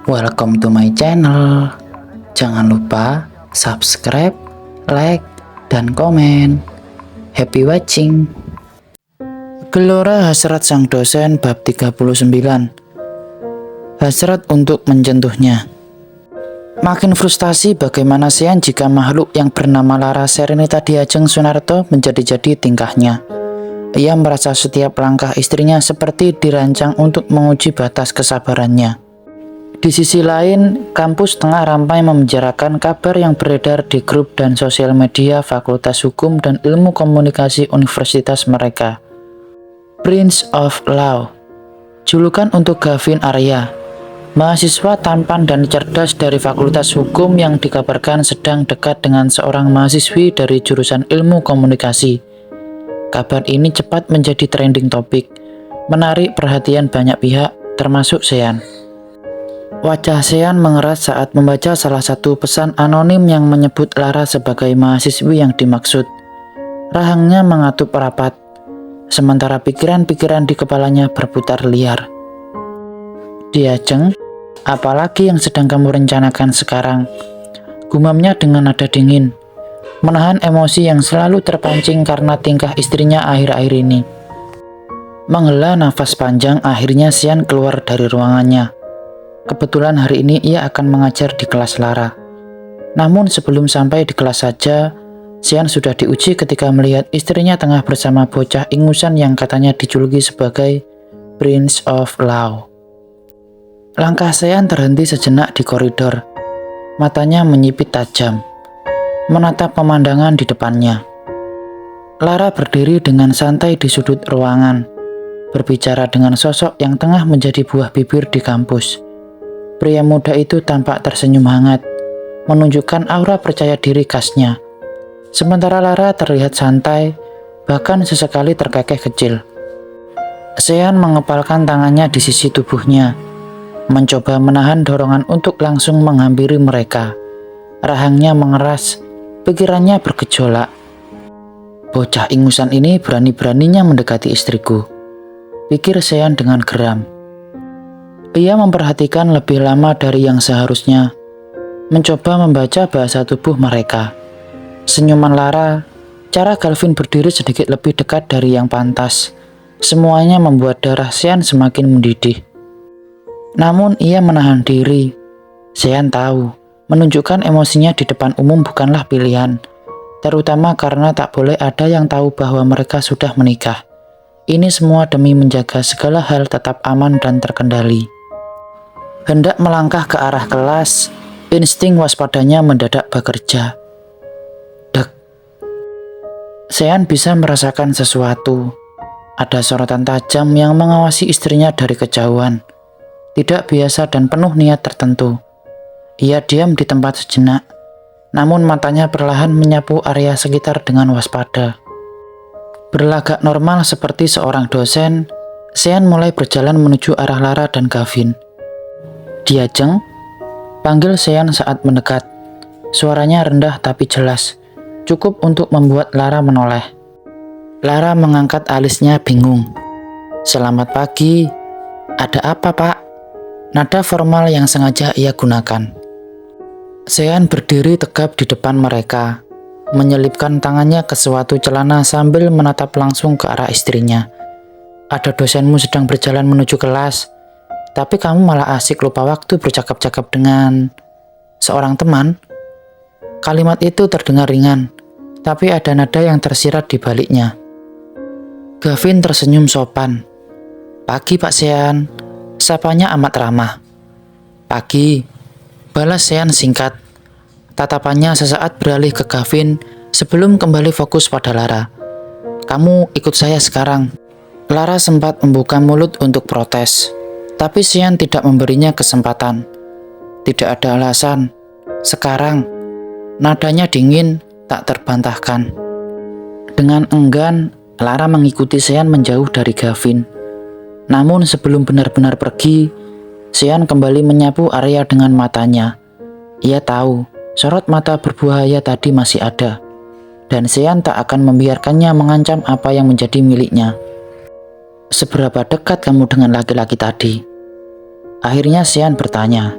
Welcome to my channel. Jangan lupa subscribe, like, dan komen. Happy watching. Gelora hasrat sang dosen bab 39. Hasrat untuk menyentuhnya. Makin frustasi bagaimana Sean jika makhluk yang bernama Lara Serenita Diajeng Sunarto menjadi-jadi tingkahnya. Ia merasa setiap langkah istrinya seperti dirancang untuk menguji batas kesabarannya. Di sisi lain, kampus tengah ramai membicarakan kabar yang beredar di grup dan sosial media Fakultas Hukum dan Ilmu Komunikasi universitas mereka. Prince of Law, julukan untuk Gavin Arya, mahasiswa tampan dan cerdas dari Fakultas Hukum yang dikabarkan sedang dekat dengan seorang mahasiswi dari jurusan Ilmu Komunikasi. Kabar ini cepat menjadi trending topik, menarik perhatian banyak pihak, termasuk Sean. Wajah Sean mengeras saat membaca salah satu pesan anonim yang menyebut Lara sebagai mahasiswi yang dimaksud. Rahangnya mengatup rapat, sementara pikiran-pikiran di kepalanya berputar liar. Diajeng, apalagi yang sedang kamu rencanakan sekarang? Gumamnya dengan nada dingin, menahan emosi yang selalu terpancing karena tingkah istrinya akhir-akhir ini. Menghela nafas panjang, akhirnya Sean keluar dari ruangannya. Kebetulan hari ini ia akan mengajar di kelas Lara. Namun sebelum sampai di kelas saja, Sean sudah diuji ketika melihat istrinya tengah bersama bocah ingusan yang katanya dijuluki sebagai Prince of Law. Langkah Sean terhenti sejenak di koridor. Matanya menyipit tajam, menatap pemandangan di depannya. Lara berdiri dengan santai di sudut ruangan, berbicara dengan sosok yang tengah menjadi buah bibir di kampus. Pria muda itu tampak tersenyum hangat, menunjukkan aura percaya diri khasnya. Sementara Lara terlihat santai, bahkan sesekali terkekeh kecil. Sean mengepalkan tangannya di sisi tubuhnya, mencoba menahan dorongan untuk langsung menghampiri mereka. Rahangnya mengeras, pikirannya bergejolak. Bocah ingusan ini berani-beraninya mendekati istriku, pikir Sean dengan geram. Ia memperhatikan lebih lama dari yang seharusnya, mencoba membaca bahasa tubuh mereka. Senyuman Lara, cara Gavin berdiri sedikit lebih dekat dari yang pantas, semuanya membuat darah Sean semakin mendidih. Namun ia menahan diri. Sean tahu, menunjukkan emosinya di depan umum bukanlah pilihan, terutama karena tak boleh ada yang tahu bahwa mereka sudah menikah. Ini semua demi menjaga segala hal tetap aman dan terkendali. Hendak melangkah ke arah kelas, insting waspadanya mendadak bekerja. Dek. Sean bisa merasakan sesuatu. Ada sorotan tajam yang mengawasi istrinya dari kejauhan. Tidak biasa dan penuh niat tertentu. Ia diam di tempat sejenak, namun matanya perlahan menyapu area sekitar dengan waspada. Berlagak normal seperti seorang dosen, Sean mulai berjalan menuju arah Lara dan Gavin. Diajeng, panggil Sean saat mendekat. Suaranya rendah tapi jelas, cukup untuk membuat Lara menoleh. Lara mengangkat alisnya bingung. Selamat pagi, ada apa Pak? Nada formal yang sengaja ia gunakan. Sean berdiri tegap di depan mereka, menyelipkan tangannya ke suatu celana sambil menatap langsung ke arah istrinya. Ada dosenmu sedang berjalan menuju kelas, tapi kamu malah asik lupa waktu bercakap-cakap dengan seorang teman. Kalimat itu terdengar ringan, tapi ada nada yang tersirat di baliknya. Gavin tersenyum sopan. Pagi Pak Sean, sapanya amat ramah. Pagi, balas Sean singkat. Tatapannya sesaat beralih ke Gavin sebelum kembali fokus pada Lara. Kamu ikut saya sekarang. Lara sempat membuka mulut untuk protes, tapi Sean tidak memberinya kesempatan. Tidak ada alasan. Sekarang, nadanya dingin, tak terbantahkan. Dengan enggan, Lara mengikuti Sean menjauh dari Gavin. Namun sebelum benar-benar pergi, Sean kembali menyapu area dengan matanya. Ia tahu, sorot mata berbuaya tadi masih ada, dan Sean tak akan membiarkannya mengancam apa yang menjadi miliknya. Seberapa dekat kamu dengan laki-laki tadi? Akhirnya Sean bertanya.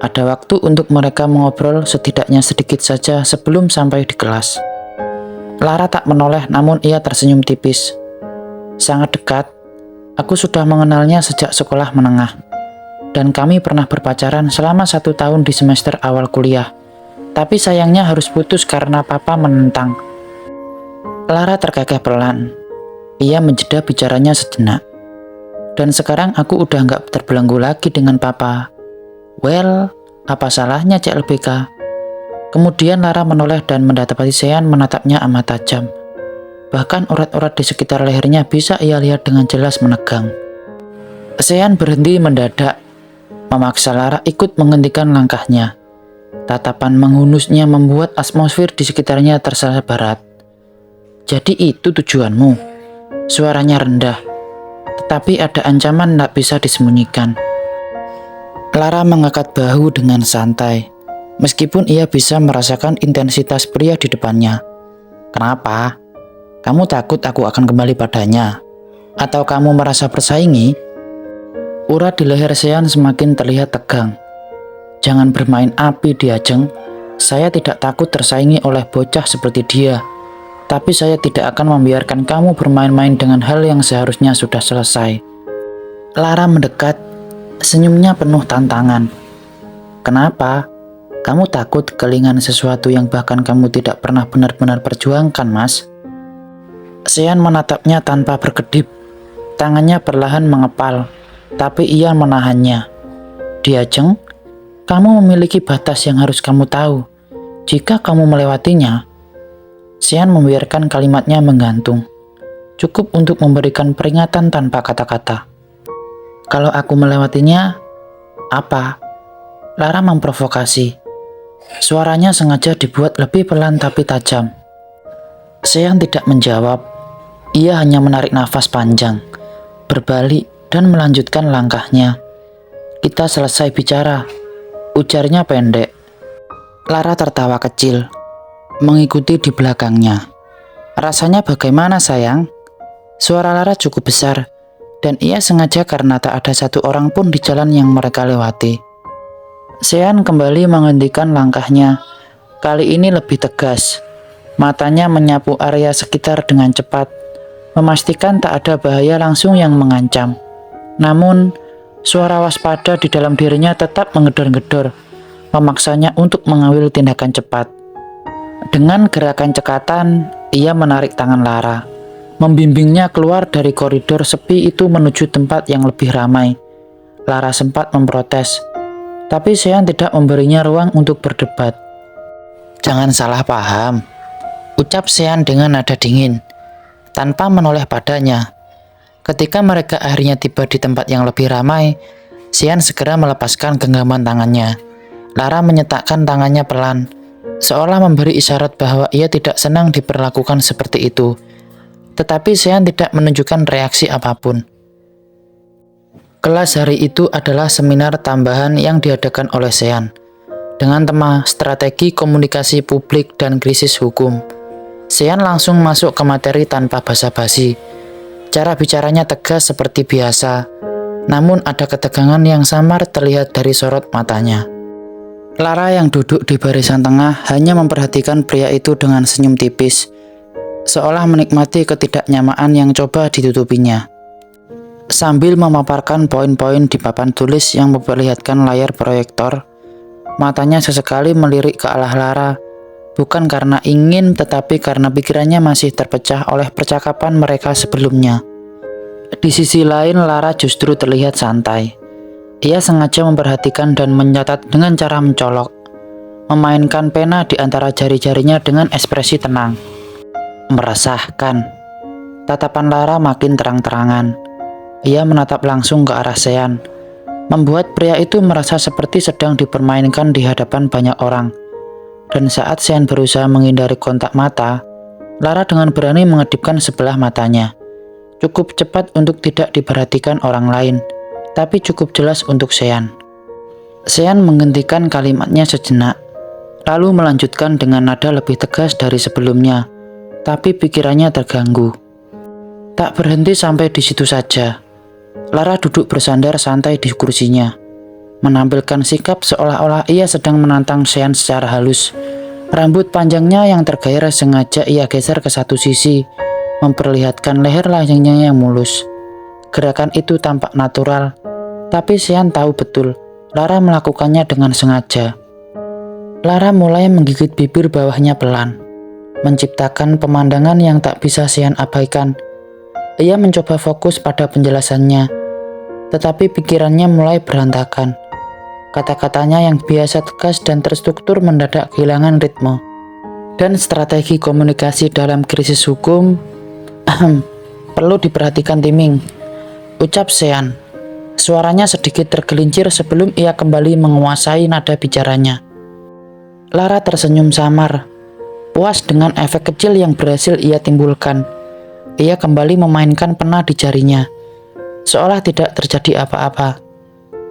Ada waktu untuk mereka mengobrol setidaknya sedikit saja sebelum sampai di kelas. Lara tak menoleh, namun ia tersenyum tipis. Sangat dekat. Aku sudah mengenalnya sejak sekolah menengah. Dan kami pernah berpacaran selama 1 tahun di semester awal kuliah. Tapi sayangnya harus putus karena papa menentang. Lara terkekeh pelan. Ia menjeda bicaranya sejenak. Dan sekarang aku udah nggak terbelenggu lagi dengan papa. Well, apa salahnya CLBK? Kemudian Lara menoleh dan mendapati Sean menatapnya amat tajam. Bahkan urat-urat di sekitar lehernya bisa ia lihat dengan jelas menegang. Sean berhenti mendadak, memaksa Lara ikut menghentikan langkahnya. Tatapan menghunusnya membuat atmosfer di sekitarnya terasa berat. Jadi itu tujuanmu? Suaranya rendah, tetapi ada ancaman tak bisa disembunyikan. Lara mengangkat bahu dengan santai. Meskipun ia bisa merasakan intensitas pria di depannya. Kenapa? Kamu takut aku akan kembali padanya? Atau kamu merasa bersaingi? Urat di leher Sean semakin terlihat tegang. Jangan bermain api, Diajeng. Saya tidak takut tersaingi oleh bocah seperti dia. Tapi saya tidak akan membiarkan kamu bermain-main dengan hal yang seharusnya sudah selesai. Lara mendekat, senyumnya penuh tantangan. Kenapa? Kamu takut kehilangan sesuatu yang bahkan kamu tidak pernah benar-benar perjuangkan, Mas? Sean menatapnya tanpa berkedip. Tangannya perlahan mengepal, tapi ia menahannya. Diajeng, kamu memiliki batas yang harus kamu tahu. Jika kamu melewatinya, Sean membiarkan kalimatnya menggantung. Cukup untuk memberikan peringatan tanpa kata-kata. Kalau aku melewatinya, apa? Lara memprovokasi. Suaranya sengaja dibuat lebih pelan tapi tajam. Sean tidak menjawab. Ia hanya menarik nafas panjang, berbalik dan melanjutkan langkahnya. Kita selesai bicara, ujarnya pendek. Lara tertawa kecil, mengikuti di belakangnya. Rasanya bagaimana, sayang? Suara Lara cukup besar, dan ia sengaja karena tak ada satu orang pun di jalan yang mereka lewati. Sean kembali menghentikan langkahnya, kali ini lebih tegas. Matanya menyapu area sekitar dengan cepat, memastikan tak ada bahaya langsung yang mengancam. Namun, suara waspada di dalam dirinya tetap menggedor-gedor, memaksanya untuk mengambil tindakan cepat. Dengan gerakan cekatan, ia menarik tangan Lara, membimbingnya keluar dari koridor sepi itu menuju tempat yang lebih ramai. Lara sempat memprotes, tapi Sean tidak memberinya ruang untuk berdebat. Jangan salah paham, ucap Sean dengan nada dingin, tanpa menoleh padanya. Ketika mereka akhirnya tiba di tempat yang lebih ramai, Sean segera melepaskan genggaman tangannya. Lara menyetakkan tangannya pelan, seolah memberi isyarat bahwa ia tidak senang diperlakukan seperti itu. Tetapi Sean tidak menunjukkan reaksi apapun. Kelas hari itu adalah seminar tambahan yang diadakan oleh Sean dengan tema Strategi Komunikasi Publik dan Krisis Hukum. Sean langsung masuk ke materi tanpa basa-basi. Cara bicaranya tegas seperti biasa, namun ada ketegangan yang samar terlihat dari sorot matanya. Lara yang duduk di barisan tengah hanya memperhatikan pria itu dengan senyum tipis, seolah menikmati ketidaknyamaan yang coba ditutupinya. Sambil memaparkan poin-poin di papan tulis yang memperlihatkan layar proyektor, matanya sesekali melirik ke arah Lara, bukan karena ingin tetapi karena pikirannya masih terpecah oleh percakapan mereka sebelumnya. Di sisi lain, Lara justru terlihat santai. Ia sengaja memperhatikan dan mencatat dengan cara mencolok, memainkan pena di antara jari-jarinya dengan ekspresi tenang. Meresahkan. Tatapan Lara makin terang-terangan. Ia menatap langsung ke arah Sean, membuat pria itu merasa seperti sedang dipermainkan di hadapan banyak orang. Dan saat Sean berusaha menghindari kontak mata, Lara dengan berani mengedipkan sebelah matanya. Cukup cepat untuk tidak diperhatikan orang lain, tapi cukup jelas untuk Sean. Sean menghentikan kalimatnya sejenak, lalu melanjutkan dengan nada lebih tegas dari sebelumnya, tapi pikirannya terganggu. Tak berhenti sampai di situ saja. Lara duduk bersandar santai di kursinya. menampilkan sikap seolah-olah ia sedang menantang Sean secara halus. Rambut panjangnya yang tergairah sengaja ia geser ke satu sisi, memperlihatkan leher lancangnya yang mulus. Gerakan itu tampak natural, tapi Sean tahu betul Lara melakukannya dengan sengaja. Lara mulai menggigit bibir bawahnya pelan, menciptakan pemandangan yang tak bisa Sean abaikan. Ia mencoba fokus pada penjelasannya, tetapi pikirannya mulai berantakan. Kata-katanya yang biasa tegas dan terstruktur mendadak kehilangan ritme. Dan strategi komunikasi dalam krisis hukum perlu diperhatikan timing, ucap Sean. Suaranya sedikit tergelincir sebelum ia kembali menguasai nada bicaranya. Lara tersenyum samar, puas dengan efek kecil yang berhasil ia timbulkan. Ia kembali memainkan pena di jarinya, seolah tidak terjadi apa-apa.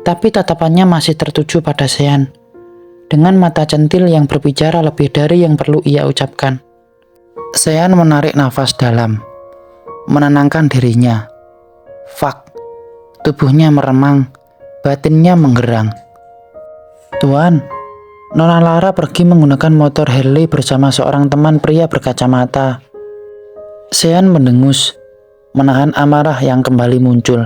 Tapi tatapannya masih tertuju pada Sean, dengan mata centil yang berbicara lebih dari yang perlu ia ucapkan. Sean menarik nafas dalam, menenangkan dirinya. Fuck, tubuhnya meremang, batinnya menggerang. Tuan, Nona Lara pergi menggunakan motor Harley bersama seorang teman pria berkacamata. Sean mendengus, menahan amarah yang kembali muncul.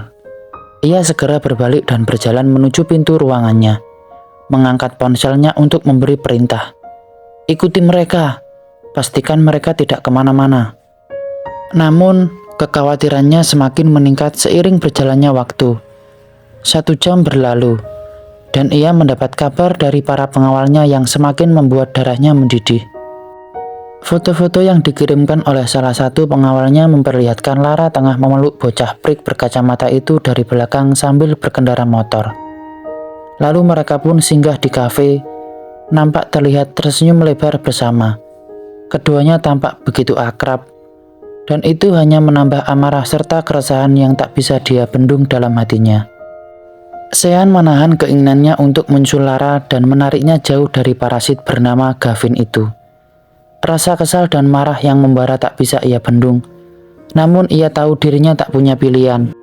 Ia segera berbalik dan berjalan menuju pintu ruangannya, mengangkat ponselnya untuk memberi perintah. Ikuti mereka, pastikan mereka tidak kemana-mana. Namun, kekhawatirannya semakin meningkat seiring berjalannya waktu. 1 jam berlalu, dan ia mendapat kabar dari para pengawalnya yang semakin membuat darahnya mendidih. Foto-foto yang dikirimkan oleh salah satu pengawalnya memperlihatkan Lara tengah memeluk bocah prik berkacamata itu dari belakang sambil berkendara motor. Lalu mereka pun singgah di kafe, nampak terlihat tersenyum lebar bersama. Keduanya tampak begitu akrab, dan itu hanya menambah amarah serta keresahan yang tak bisa dia bendung dalam hatinya. Sean menahan keinginannya untuk muncul Lara dan menariknya jauh dari parasit bernama Gavin itu. Rasa kesal dan marah yang membara tak bisa ia bendung, namun ia tahu dirinya tak punya pilihan.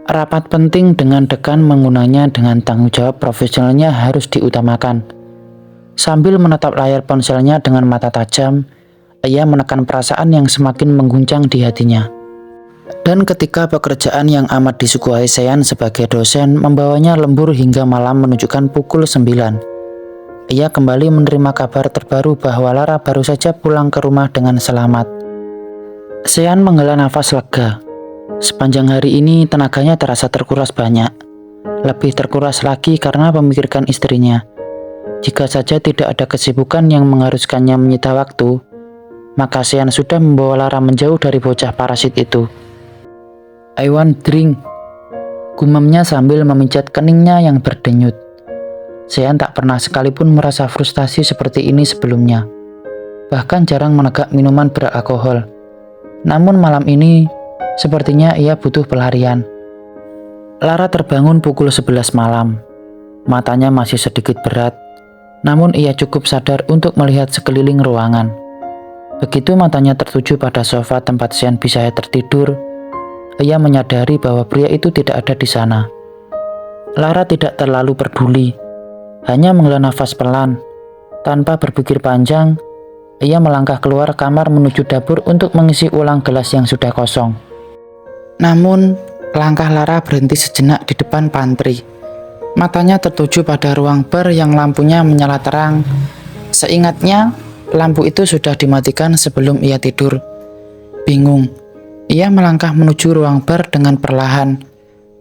Rapat penting dengan dekan menggunanya dengan tanggung jawab profesionalnya harus diutamakan. Sambil menatap layar ponselnya dengan mata tajam, ia menekan perasaan yang semakin mengguncang di hatinya. Dan ketika pekerjaan yang amat disuguhi Sean sebagai dosen membawanya lembur hingga malam menunjukkan pukul 9, ia kembali menerima kabar terbaru bahwa Lara baru saja pulang ke rumah dengan selamat. Sean menghela nafas lega. Sepanjang hari ini tenaganya terasa terkuras banyak. Lebih terkuras lagi karena memikirkan istrinya. Jika saja tidak ada kesibukan yang mengharuskannya menyita waktu, maka Sean sudah membawa Lara menjauh dari bocah parasit itu. I want drink, gumamnya sambil memijat keningnya yang berdenyut. Sean tak pernah sekalipun merasa frustasi seperti ini sebelumnya. Bahkan jarang menegak minuman beralkohol. Namun malam ini, sepertinya ia butuh pelarian. Lara terbangun pukul 11 malam. Matanya masih sedikit berat, namun ia cukup sadar untuk melihat sekeliling ruangan. Begitu matanya tertuju pada sofa tempat Sean bisa tertidur, ia menyadari bahwa pria itu tidak ada di sana. Lara tidak terlalu peduli, hanya menghela nafas pelan. Tanpa berpikir panjang, ia melangkah keluar kamar menuju dapur untuk mengisi ulang gelas yang sudah kosong. Namun, langkah Lara berhenti sejenak di depan pantry. Matanya tertuju pada ruang bar yang lampunya menyala terang. Seingatnya, lampu itu sudah dimatikan sebelum ia tidur. Bingung, ia melangkah menuju ruang bar dengan perlahan,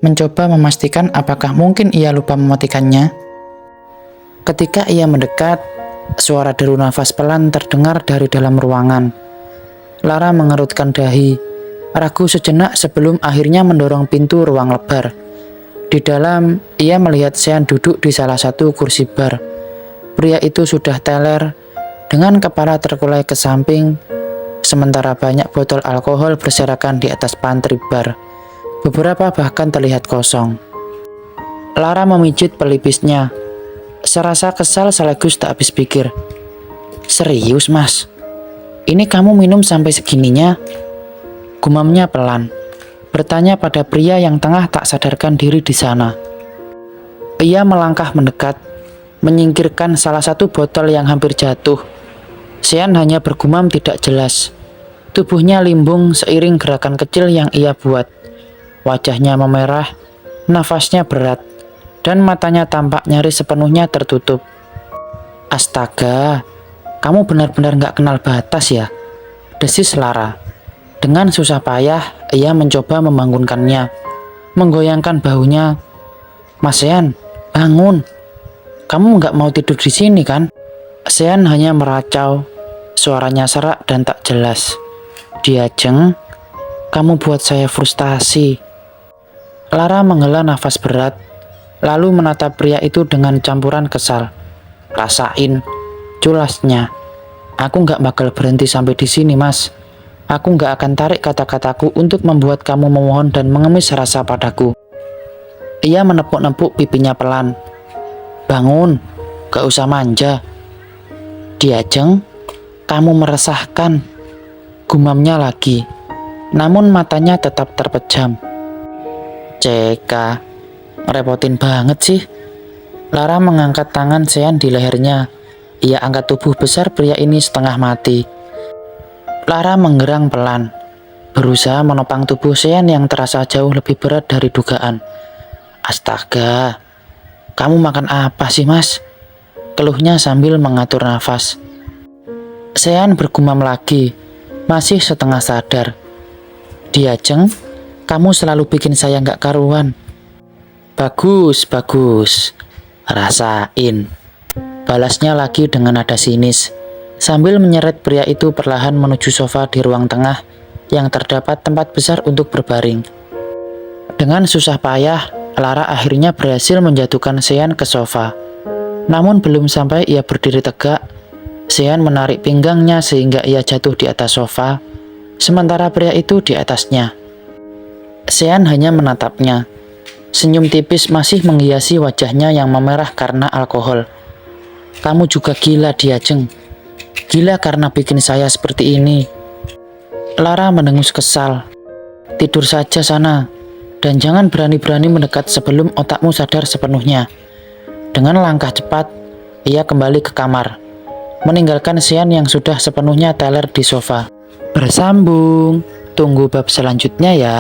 mencoba memastikan apakah mungkin ia lupa mematikannya. Ketika ia mendekat, suara deru nafas pelan terdengar dari dalam ruangan. Lara mengerutkan dahi, ragu sejenak sebelum akhirnya mendorong pintu ruang lebar. Di dalam, ia melihat Sean duduk di salah satu kursi bar. Pria itu sudah teler, dengan kepala terkulai ke samping, sementara banyak botol alkohol berserakan di atas pantry bar. Beberapa bahkan terlihat kosong. Lara memijit pelipisnya, serasa kesal sekaligus tak habis pikir. Serius mas? Ini kamu minum sampai segininya? Gumamnya pelan, bertanya pada pria yang tengah tak sadarkan diri di sana. Ia melangkah mendekat, menyingkirkan salah satu botol yang hampir jatuh. Sean hanya bergumam tidak jelas. Tubuhnya limbung seiring gerakan kecil yang ia buat. Wajahnya memerah, nafasnya berat, dan matanya tampak nyaris sepenuhnya tertutup. Astaga, kamu benar-benar gak kenal batas ya, desis Lara. Dengan susah payah, ia mencoba membangunkannya, menggoyangkan bahunya. Mas Sean, bangun. Kamu gak mau tidur di sini kan? Sean hanya meracau, suaranya serak dan tak jelas. Diajeng, kamu buat saya frustasi. Lara menghela nafas berat, lalu menatap pria itu dengan campuran kesal. Rasain, culasnya. Aku gak bakal berhenti sampai di sini, Mas. Aku gak akan tarik kata-kataku untuk membuat kamu memohon dan mengemis rasa padaku. Ia menepuk-nepuk pipinya pelan. Bangun, gak usah manja. Diajeng, kamu meresahkan. Gumamnya lagi, namun matanya tetap terpejam. Ceka, ngerepotin banget sih. Lara mengangkat tangan Sean di lehernya. Ia angkat tubuh besar pria ini setengah mati. Lara menggerang pelan, berusaha menopang tubuh Sean yang terasa jauh lebih berat dari dugaan. Astaga, kamu makan apa sih, Mas? Keluhnya sambil mengatur nafas. Sean bergumam lagi, masih setengah sadar. Diajeng, kamu selalu bikin saya gak karuan. Bagus, bagus. Rasain. Balasnya lagi dengan nada sinis, sambil menyeret pria itu perlahan menuju sofa di ruang tengah yang terdapat tempat besar untuk berbaring. Dengan susah payah, Lara akhirnya berhasil menjatuhkan Sean ke sofa. Namun belum sampai ia berdiri tegak, Sean menarik pinggangnya sehingga ia jatuh di atas sofa, sementara pria itu di atasnya. Sean hanya menatapnya. Senyum tipis masih menghiasi wajahnya yang memerah karena alkohol. Kamu juga gila, Diajeng. Gila karena bikin saya seperti ini. Lara mendengus kesal. Tidur saja sana, dan jangan berani-berani mendekat sebelum otakmu sadar sepenuhnya. Dengan langkah cepat, ia kembali ke kamar, meninggalkan Sean yang sudah sepenuhnya teler di sofa. Bersambung, tunggu bab selanjutnya ya.